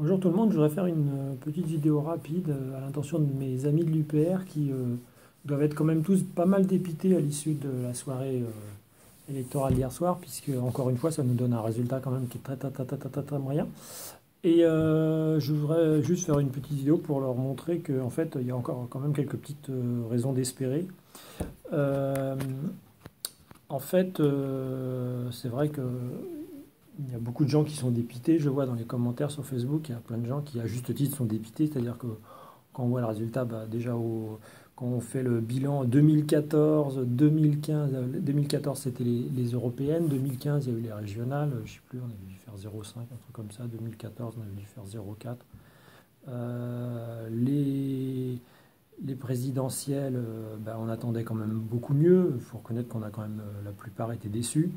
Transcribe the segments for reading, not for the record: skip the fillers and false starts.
Bonjour tout le monde, je voudrais faire une petite vidéo rapide à l'intention de mes amis de l'UPR qui doivent être quand même tous pas mal dépités à l'issue de la soirée électorale d'hier soir, puisque encore une fois ça nous donne un résultat quand même qui est très moyen. Et je voudrais juste faire une petite vidéo pour leur montrer qu'en fait il y a encore quand même quelques petites raisons d'espérer. Euh, c'est vrai que il y a beaucoup de gens qui sont dépités. Je vois dans les commentaires sur Facebook, il y a plein de gens qui, à juste titre, sont dépités. C'est-à-dire que quand on voit le résultat, bah, déjà quand on fait le bilan 2014, 2015, 2014 c'était les européennes, 2015 il y a eu les régionales, je ne sais plus, on avait dû faire 0,5, un truc comme ça, 2014 on avait dû faire 0,4. Les présidentielles, bah, on attendait quand même beaucoup mieux. Il faut reconnaître qu'on a quand même, la plupart été déçus.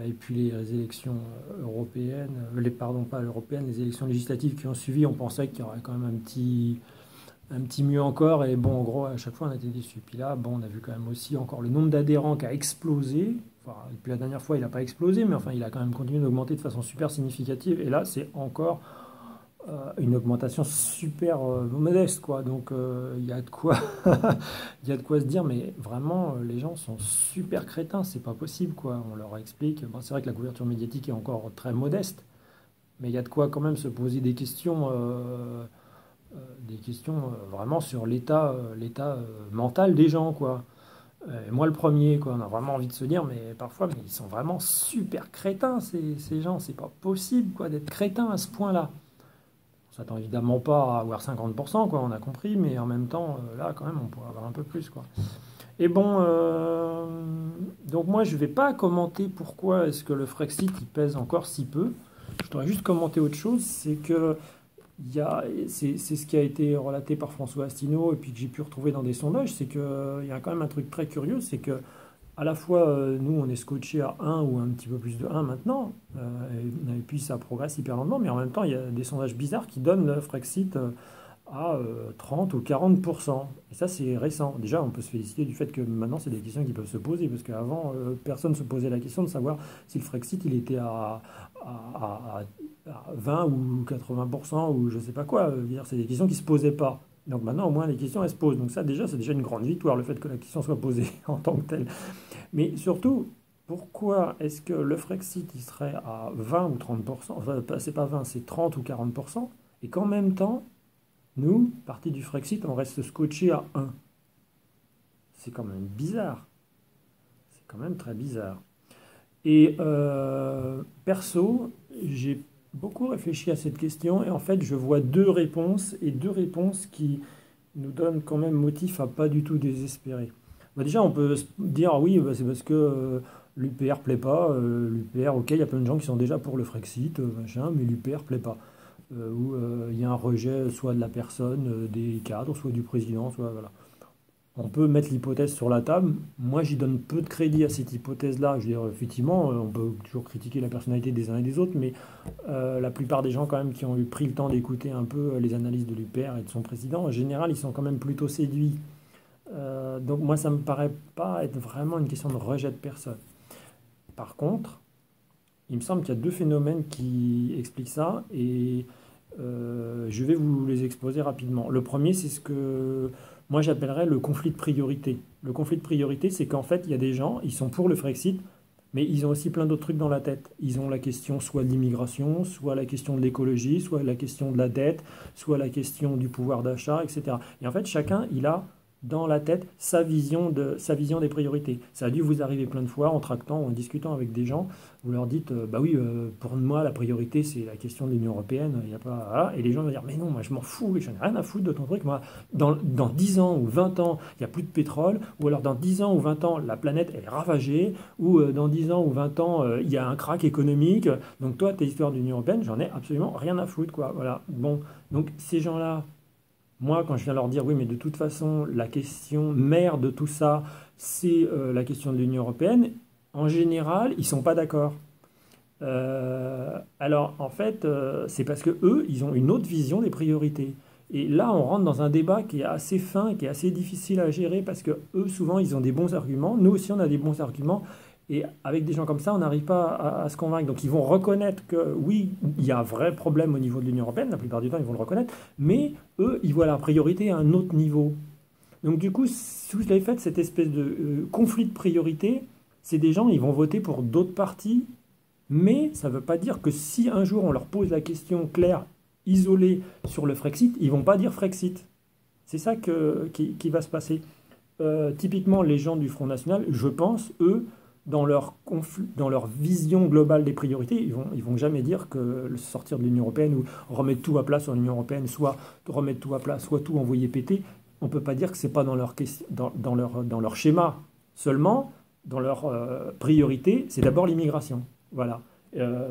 Et puis les élections européennes, pardon, pas européennes, les élections législatives qui ont suivi, on pensait qu'il y aurait quand même un petit mieux encore. Et bon, en gros, à chaque fois, on a été déçus. Puis là, bon, on a vu quand même aussi encore le nombre d'adhérents qui a explosé. Enfin, depuis la dernière fois, il n'a pas explosé, mais enfin, il a quand même continué d'augmenter de façon super significative. Et là, c'est encore une augmentation super modeste, quoi. Donc, il y a de quoi, il y a de quoi se dire, mais vraiment, les gens sont super crétins, c'est pas possible, quoi. On leur explique. Bon, c'est vrai que la couverture médiatique est encore très modeste, mais il y a de quoi quand même se poser des questions vraiment sur l'état mental des gens, quoi. Et moi, le premier, quoi. On a vraiment envie de se dire, mais parfois, mais ils sont vraiment super crétins, ces gens. C'est pas possible, quoi, d'être crétin à ce point-là. On s'attend évidemment pas à avoir 50%, quoi, on a compris, mais en même temps, là, quand même, on pourrait avoir un peu plus, quoi. Et bon, donc moi, je vais pas commenter pourquoi est-ce que le Frexit, il pèse encore si peu. Je voudrais juste commenter autre chose, c'est que c'est ce qui a été relaté par François Asselineau et puis que j'ai pu retrouver dans des sondages, c'est qu'il y a quand même un truc très curieux, c'est que à la fois, nous, on est scotché à un ou un petit peu plus de un maintenant, et puis ça progresse hyper lentement, mais en même temps, il y a des sondages bizarres qui donnent le Frexit à 30 ou 40%. Et ça, c'est récent. Déjà, on peut se féliciter du fait que maintenant, c'est des questions qui peuvent se poser, parce qu'avant, personne ne se posait la question de savoir si le Frexit, il était à 20 ou 80%, ou je ne sais pas quoi. C'est des questions qui ne se posaient pas. Donc maintenant, au moins, les questions, elles se posent. Donc ça, déjà, c'est déjà une grande victoire, le fait que la question soit posée en tant que telle. Mais surtout, pourquoi est-ce que le Frexit il serait à 20 ou 30%, enfin c'est pas 20, c'est 30 ou 40%, et qu'en même temps, nous, parti du Frexit, on reste scotché à 1. C'est quand même bizarre. C'est quand même très bizarre. Et perso, j'ai beaucoup réfléchi à cette question, et en fait, je vois deux réponses, et deux réponses qui nous donnent quand même motif à pas du tout désespérer. Bah déjà, on peut se dire, ah oui, bah c'est parce que l'UPR plaît pas. L'UPR, ok, il y a plein de gens qui sont déjà pour le Frexit, machin, mais l'UPR plaît pas. Ou il y a un rejet soit de la personne, des cadres, soit du président, soit voilà. On peut mettre l'hypothèse sur la table. Moi, j'y donne peu de crédit à cette hypothèse-là. Je veux dire, effectivement, on peut toujours critiquer la personnalité des uns et des autres, mais la plupart des gens quand même qui ont eu pris le temps d'écouter un peu les analyses de l'UPR et de son président, en général, ils sont quand même plutôt séduits. Donc moi, ça me paraît pas être vraiment une question de rejet de personne. Par contre, il me semble qu'il y a deux phénomènes qui expliquent ça et je vais vous les exposer rapidement. Le premier, c'est ce que moi j'appellerais le conflit de priorité. Le conflit de priorité, c'est qu'en fait, il y a des gens, ils sont pour le Frexit, mais ils ont aussi plein d'autres trucs dans la tête. Ils ont la question soit de l'immigration, soit la question de l'écologie, soit la question de la dette, soit la question du pouvoir d'achat, etc. Et en fait, chacun, il a dans la tête sa vision des priorités. Ça a dû vous arriver plein de fois en tractant ou en discutant avec des gens. Vous leur dites, bah oui, pour moi, la priorité, c'est la question de l'Union européenne. Il y a pas, voilà. Et les gens vont dire, mais non, moi, je m'en fous, j'en ai rien à foutre de ton truc. Moi, dans 10 ans ou 20 ans, il n'y a plus de pétrole. Ou alors, dans 10 ans ou 20 ans, la planète est ravagée. Ou dans 10 ans ou 20 ans, il y a un krach économique. Donc, toi, tes histoires de l'Union européenne, j'en ai absolument rien à foutre, quoi. Voilà. Bon, donc, ces gens-là, moi, quand je viens leur dire, oui, mais de toute façon, la question mère de tout ça, c'est la question de l'Union européenne, en général, ils ne sont pas d'accord. Alors, en fait, c'est parce que eux, ils ont une autre vision des priorités. Et là, on rentre dans un débat qui est assez fin, qui est assez difficile à gérer, parce que eux, souvent, ils ont des bons arguments. Nous aussi, on a des bons arguments. Et avec des gens comme ça, on n'arrive pas à se convaincre. Donc ils vont reconnaître que oui, il y a un vrai problème au niveau de l'Union européenne, la plupart du temps ils vont le reconnaître, mais eux, ils voient la priorité à un autre niveau. Donc du coup, si vous avez fait cette espèce de conflit de priorité, c'est des gens, ils vont voter pour d'autres partis, mais ça ne veut pas dire que si un jour on leur pose la question claire, isolée sur le Frexit, ils ne vont pas dire Frexit. C'est ça qui va se passer. Typiquement, les gens du Front National, je pense, eux, dans leur vision globale des priorités, ils vont jamais dire que le sortir de l'Union européenne ou remettre tout à plat sur l'Union européenne, soit remettre tout à plat, soit tout envoyer péter. On ne peut pas dire que ce n'est pas dans leur, dans leur schéma. Seulement, dans leur priorité, c'est d'abord l'immigration. Voilà.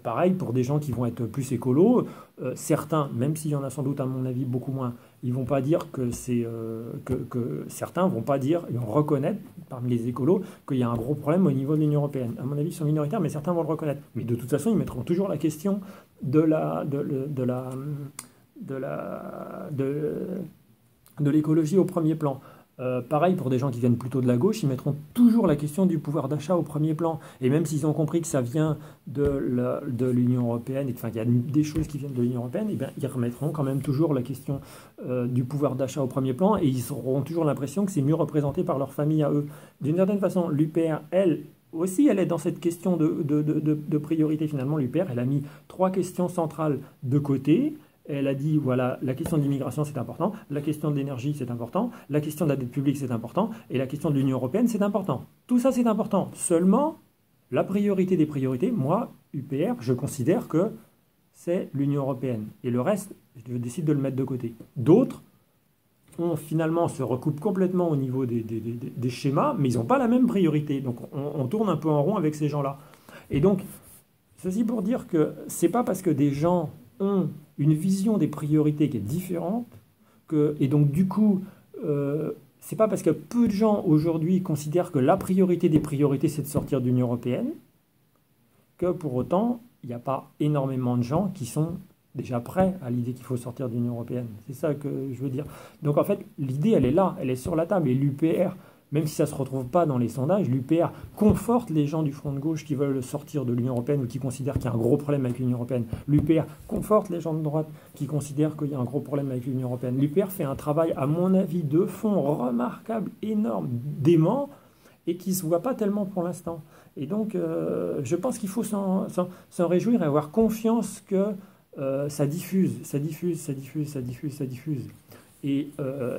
Pareil pour des gens qui vont être plus écolos, certains, même s'il y en a sans doute à mon avis beaucoup moins, ils vont pas dire que c'est que certains vont pas dire, ils vont reconnaître parmi les écolos qu'il y a un gros problème au niveau de l'Union européenne. À mon avis, ils sont minoritaires, mais certains vont le reconnaître. Mais de toute façon, ils mettront toujours la question de l'écologie au premier plan. Pareil pour des gens qui viennent plutôt de la gauche, ils mettront toujours la question du pouvoir d'achat au premier plan. Et même s'ils ont compris que ça vient de l'Union européenne, et qu'il y a des choses qui viennent de l'Union européenne, et bien, ils remettront quand même toujours la question du pouvoir d'achat au premier plan, et ils auront toujours l'impression que c'est mieux représenté par leur famille à eux. D'une certaine façon, l'UPR, elle aussi, elle est dans cette question de priorité. Finalement, l'UPR, elle a mis 3 questions centrales de côté. Elle a dit, voilà, la question de l'immigration, c'est important, la question de l'énergie, c'est important, la question de la dette publique, c'est important, et la question de l'Union européenne, c'est important. Tout ça, c'est important. Seulement, la priorité des priorités, moi, UPR, je considère que c'est l'Union européenne. Et le reste, je décide de le mettre de côté. D'autres, finalement, se recoupent complètement au niveau des schémas, mais ils n'ont pas la même priorité. Donc, on tourne un peu en rond avec ces gens-là. Et donc, ceci pour dire que c'est pas parce que des gens ont une vision des priorités qui est différente, et donc du coup, c'est pas parce que peu de gens aujourd'hui considèrent que la priorité des priorités c'est de sortir de l'Union européenne, que pour autant, il n'y a pas énormément de gens qui sont déjà prêts à l'idée qu'il faut sortir de l'Union européenne. C'est ça que je veux dire. Donc en fait, l'idée, elle est là, elle est sur la table, et l'UPR, même si ça ne se retrouve pas dans les sondages, l'UPR conforte les gens du front de gauche qui veulent sortir de l'Union européenne ou qui considèrent qu'il y a un gros problème avec l'Union européenne. L'UPR conforte les gens de droite qui considèrent qu'il y a un gros problème avec l'Union européenne. L'UPR fait un travail, à mon avis, de fond remarquable, énorme, dément, et qui ne se voit pas tellement pour l'instant. Et donc, je pense qu'il faut s'en réjouir et avoir confiance que ça diffuse. Et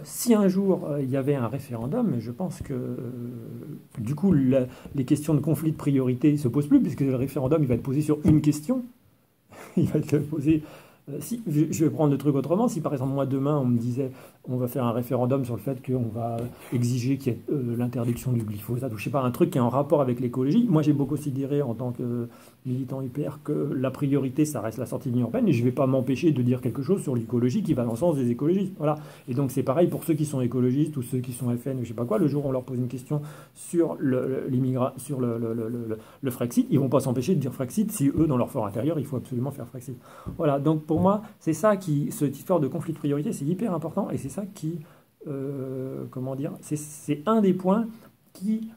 si un jour il y avait un référendum, je pense que du coup les questions de conflit de priorité ne se posent plus, puisque le référendum il va être posé sur une question. Il va être posé. Si, je vais prendre le truc autrement. Si par exemple moi demain on me disait on va faire un référendum sur le fait qu'on va exiger qu'il y ait l'interdiction du glyphosate, ou je sais pas, un truc qui est en rapport avec l'écologie, moi j'ai beaucoup considéré en tant que militant UPR que la priorité ça reste la sortie de l'Union européenne, et je ne vais pas m'empêcher de dire quelque chose sur l'écologie qui va dans le sens des écologistes. Voilà. Et donc c'est pareil pour ceux qui sont écologistes ou ceux qui sont FN ou je sais pas quoi, le jour où on leur pose une question sur sur le Frexit, ils vont pas s'empêcher de dire Frexit si eux dans leur fort intérieur il faut absolument faire Frexit. Voilà, donc pour moi c'est ça cette histoire de conflit de priorité c'est hyper important, et c'est ça qui comment dire, c'est un des points qui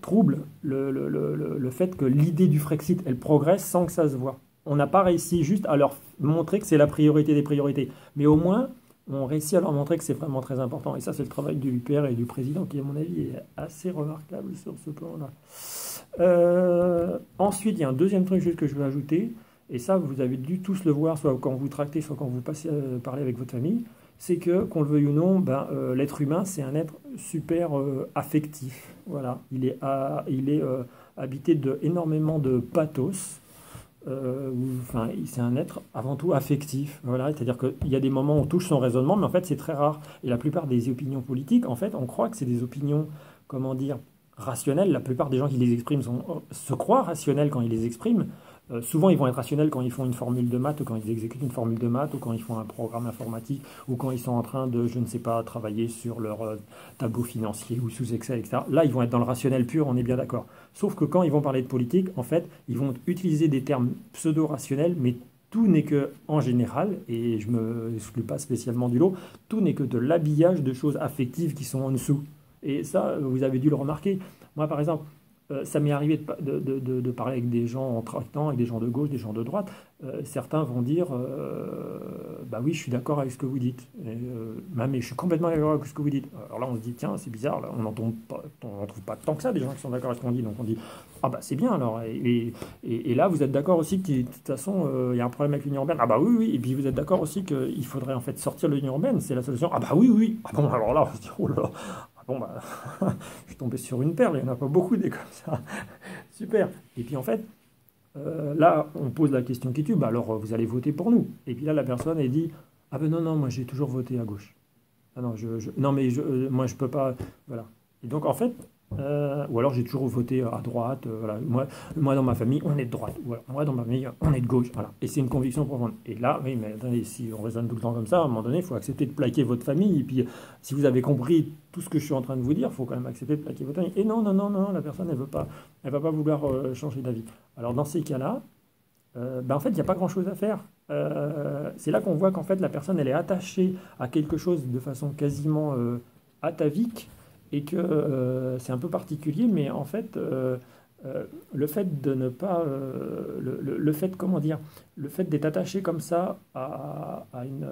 trouble le fait que l'idée du Frexit, elle progresse sans que ça se voit. On n'a pas réussi juste à leur montrer que c'est la priorité des priorités, mais au moins, on réussit à leur montrer que c'est vraiment très important. Et ça, c'est le travail du UPR et du président qui, à mon avis, est assez remarquable sur ce plan-là. Ensuite, il y a un deuxième truc juste que je veux ajouter, et ça, vous avez dû tous le voir, soit quand vous tractez, soit quand vous passez parler avec votre famille, c'est que, qu'on le veuille ou non, l'être humain, c'est un être super affectif. Voilà. Il est habité énormément de pathos. C'est un être avant tout affectif. Voilà. C'est-à-dire qu'il y a des moments où on touche son raisonnement, mais en fait, c'est très rare. Et la plupart des opinions politiques, en fait, on croit que c'est des opinions, comment dire, rationnelles. La plupart des gens qui les expriment se croient rationnels quand ils les expriment. Souvent, ils vont être rationnels quand ils font une formule de maths, ou quand ils exécutent une formule de maths, ou quand ils font un programme informatique, ou quand ils sont en train de, je ne sais pas, travailler sur leur tableau financier ou sous Excel, etc. Là, ils vont être dans le rationnel pur, on est bien d'accord. Sauf que quand ils vont parler de politique, en fait, ils vont utiliser des termes pseudo-rationnels, mais tout n'est que, en général, et je ne me exclus pas spécialement du lot, tout n'est que de l'habillage de choses affectives qui sont en dessous. Et ça, vous avez dû le remarquer. Moi, par exemple, Ça m'est arrivé de parler avec des gens en tractant, avec des gens de gauche, des gens de droite. Certains vont dire bah oui, je suis d'accord avec ce que vous dites. Mais je suis complètement d'accord avec ce que vous dites. Alors là, on se dit tiens, c'est bizarre, là, on n'entend pas, on trouve pas tant que ça des gens qui sont d'accord avec ce qu'on dit. Donc on dit ah bah c'est bien alors. Et là, vous êtes d'accord aussi que de toute façon, il y a un problème avec l'Union européenne. Ah bah oui, oui. Et puis vous êtes d'accord aussi qu'il faudrait en fait sortir de l'Union européenne, c'est la solution. Ah bah oui, oui. Ah bon, alors là, on se dit oh là là. Bon, bah, je suis tombé sur une perle, il n'y en a pas beaucoup des comme ça. Super. Et puis en fait, là, on pose la question qui tue, bah alors vous allez voter pour nous. Et puis là, la personne, elle dit, ah ben non, non, moi j'ai toujours voté à gauche. Ah non, non mais moi je peux pas. Voilà. Et donc en fait, ou alors j'ai toujours voté à droite. Voilà. Moi dans ma famille, on est de droite. Voilà. Moi dans ma famille, on est de gauche. Voilà. Et c'est une conviction profonde. Et là, oui, mais attendez, si on raisonne tout le temps comme ça, à un moment donné, il faut accepter de plaquer votre famille. Et puis, si vous avez compris tout ce que je suis en train de vous dire, il faut quand même accepter de plaquer votre famille. Et non, non, non, non, la personne, elle va pas vouloir changer d'avis. Alors dans ces cas-là, ben en fait, il n'y a pas grand-chose à faire. C'est là qu'on voit qu'en fait, la personne, elle est attachée à quelque chose de façon quasiment atavique et que c'est un peu particulier, mais en fait, le fait de ne pas, le fait, comment dire, le fait d'être attaché comme ça à une,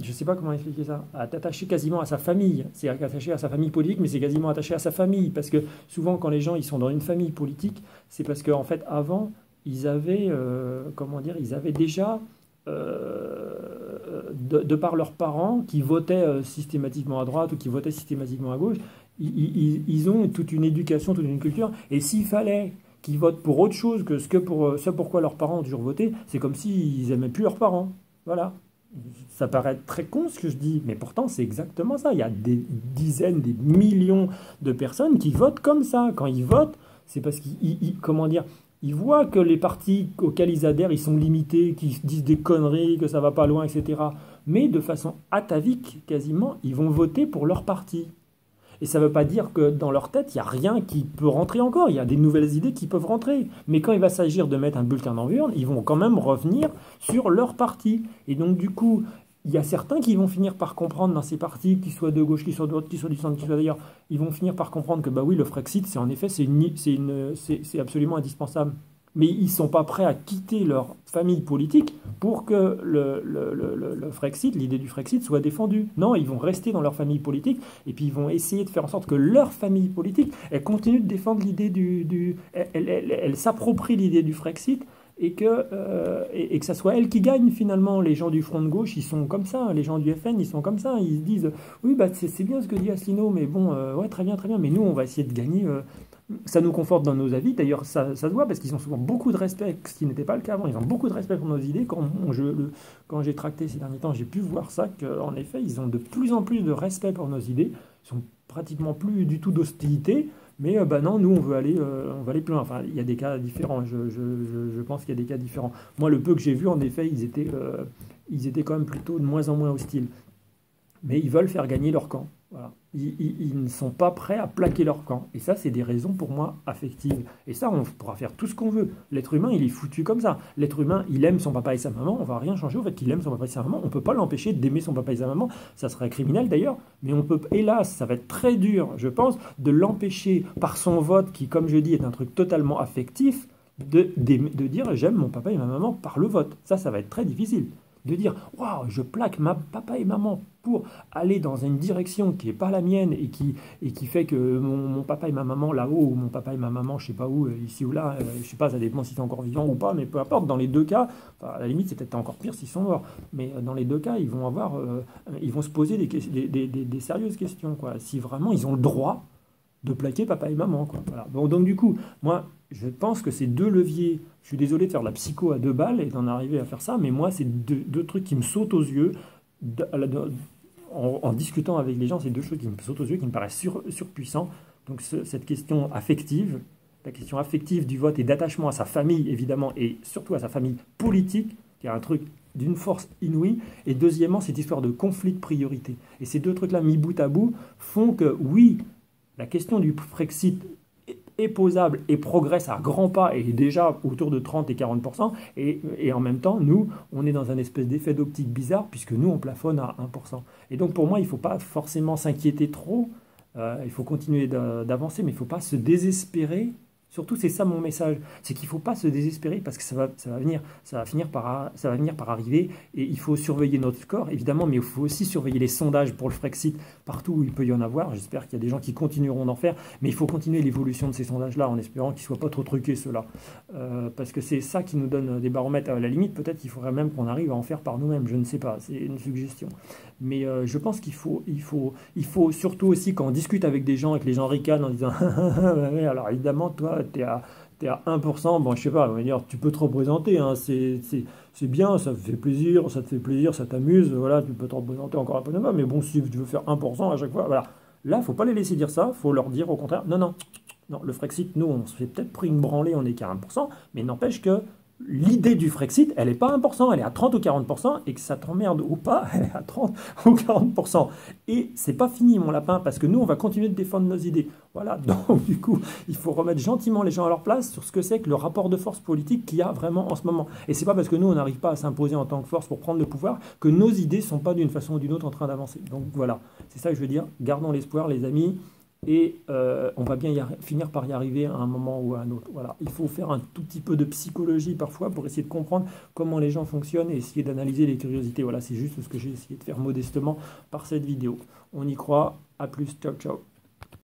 je ne sais pas comment expliquer ça, à t'attacher quasiment à sa famille, c'est attaché à sa famille politique, mais c'est quasiment attaché à sa famille, parce que souvent quand les gens ils sont dans une famille politique, c'est parce qu'en fait avant, ils avaient, comment dire, ils avaient déjà, de par leurs parents qui votaient systématiquement à droite ou qui votaient systématiquement à gauche, ils ont toute une éducation, toute une culture, et s'il fallait qu'ils votent pour autre chose que ce pourquoi leurs parents ont toujours voté, c'est comme s'ils n'aimaient plus leurs parents. Voilà. Ça paraît très con ce que je dis, mais pourtant c'est exactement ça. Il y a des dizaines, des millions de personnes qui votent comme ça. Quand ils votent, c'est parce comment dire, ils voient que les partis auxquels ils adhèrent, ils sont limités, qu'ils disent des conneries, que ça va pas loin, etc. Mais de façon atavique, quasiment, ils vont voter pour leur parti. Et ça ne veut pas dire que dans leur tête, il n'y a rien qui peut rentrer encore. Il y a des nouvelles idées qui peuvent rentrer. Mais quand il va s'agir de mettre un bulletin dans l'urne, ils vont quand même revenir sur leur parti. Et donc, du coup, il y a certains qui vont finir par comprendre dans ces partis, qu'ils soient de gauche, qu'ils soient de droite, qu'ils soient du centre, qu'ils soient d'ailleurs, ils vont finir par comprendre que, bah oui, le Frexit, c'est en effet, c'est absolument indispensable. Mais ils ne sont pas prêts à quitter leur famille politique pour que le Frexit, l'idée du Frexit, soit défendue. Non, ils vont rester dans leur famille politique et puis ils vont essayer de faire en sorte que leur famille politique, elle continue de défendre l'idée elle s'approprie l'idée du Frexit et que ça soit elle qui gagne finalement. Les gens du Front de gauche, ils sont comme ça. Les gens du FN, ils sont comme ça. Ils se disent, oui, bah, c'est bien ce que dit Asselineau, mais bon, ouais, très bien, très bien. Mais nous, on va essayer de gagner. Ça nous conforte dans nos avis. D'ailleurs, ça se voit parce qu'ils ont souvent beaucoup de respect, ce qui n'était pas le cas avant. Ils ont beaucoup de respect pour nos idées. Quand j'ai tracté ces derniers temps, j'ai pu voir ça, qu'en effet, ils ont de plus en plus de respect pour nos idées. Ils sont pratiquement plus du tout d'hostilité. Mais bah non, nous, on veut aller plus loin. Enfin, il y a des cas différents. Je pense qu'il y a des cas différents. Moi, le peu que j'ai vu, en effet, ils étaient quand même plutôt de moins en moins hostiles. Mais ils veulent faire gagner leur camp. Voilà. Ils ne sont pas prêts à plaquer leur camp. Et ça, c'est des raisons pour moi affectives. Et ça, on pourra faire tout ce qu'on veut. L'être humain, il est foutu comme ça. L'être humain, il aime son papa et sa maman. On va rien changer au fait qu'il aime son papa et sa maman. On ne peut pas l'empêcher d'aimer son papa et sa maman. Ça serait criminel d'ailleurs. Mais on peut, hélas, ça va être très dur, je pense, de l'empêcher par son vote, qui, comme je dis, est un truc totalement affectif, de dire j'aime mon papa et ma maman par le vote. Ça va être très difficile. De dire waouh, je plaque ma papa et maman pour aller dans une direction qui n'est pas la mienne et qui fait que mon papa et ma maman là-haut, ou mon papa et ma maman, je sais pas où, ici ou là, je sais pas, ça dépend si c'est encore vivant ou pas, mais peu importe, dans les deux cas, enfin, à la limite c'est peut-être encore pire s'ils sont morts, mais dans les deux cas, ils vont se poser des sérieuses questions, quoi. Si vraiment ils ont le droit de plaquer papa et maman, quoi. Voilà. Bon, donc du coup, moi, je pense que ces deux leviers, je suis désolé de faire de la psycho à deux balles et d'en arriver à faire ça, mais moi, c'est deux trucs qui me sautent aux yeux en discutant avec les gens, c'est deux choses qui me sautent aux yeux, qui me paraissent surpuissants. Donc cette question affective, la question affective du vote et d'attachement à sa famille, évidemment, et surtout à sa famille politique, qui est un truc d'une force inouïe, et deuxièmement, cette histoire de conflit de priorité. Et ces deux trucs-là, mis bout à bout, font que, oui, la question du Frexit est posable et progresse à grands pas et est déjà autour de 30 et 40%. Et en même temps, nous, on est dans un espèce d'effet d'optique bizarre puisque nous, on plafonne à 1%. Et donc, pour moi, il ne faut pas forcément s'inquiéter trop Il faut continuer d'avancer, mais il ne faut pas se désespérer. Surtout, c'est ça mon message, c'est qu'il ne faut pas se désespérer parce que ça va venir par arriver et il faut surveiller notre score, évidemment, mais il faut aussi surveiller les sondages pour le Frexit partout où il peut y en avoir. J'espère qu'il y a des gens qui continueront d'en faire, mais il faut continuer l'évolution de ces sondages-là en espérant qu'ils ne soient pas trop truqués, ceux-là. Parce que c'est ça qui nous donne des baromètres. À la limite, peut-être qu'il faudrait même qu'on arrive à en faire par nous-mêmes, je ne sais pas, c'est une suggestion. Mais je pense qu'il faut surtout aussi quand on discute avec des gens et que les gens ricanent en disant ouais, alors évidemment, toi, t'es à 1%, bon, je sais pas, on va dire, tu peux te représenter, hein, c'est bien, ça te fait plaisir, ça t'amuse, voilà, tu peux te représenter encore un peu de mal, mais bon, si tu veux faire 1% à chaque fois, voilà. Là, faut pas les laisser dire ça, faut leur dire au contraire, non, non, non, le Frexit, nous, on se fait peut-être pris une branlée, on est qu'à 1%, mais n'empêche que l'idée du Frexit, elle n'est pas à 1%, elle est à 30 ou 40%, et que ça t'emmerde ou pas, elle est à 30 ou 40%. Et c'est pas fini, mon lapin, parce que nous, on va continuer de défendre nos idées. Voilà, donc du coup, il faut remettre gentiment les gens à leur place sur ce que c'est que le rapport de force politique qu'il y a vraiment en ce moment. Et c'est pas parce que nous, on n'arrive pas à s'imposer en tant que force pour prendre le pouvoir que nos idées ne sont pas d'une façon ou d'une autre en train d'avancer. Donc voilà, c'est ça que je veux dire. Gardons l'espoir, les amis. Et on va bien finir par y arriver à un moment ou à un autre. Voilà. Il faut faire un tout petit peu de psychologie parfois pour essayer de comprendre comment les gens fonctionnent et essayer d'analyser les curiosités. Voilà, c'est juste ce que j'ai essayé de faire modestement par cette vidéo. On y croit. À plus. Ciao, ciao.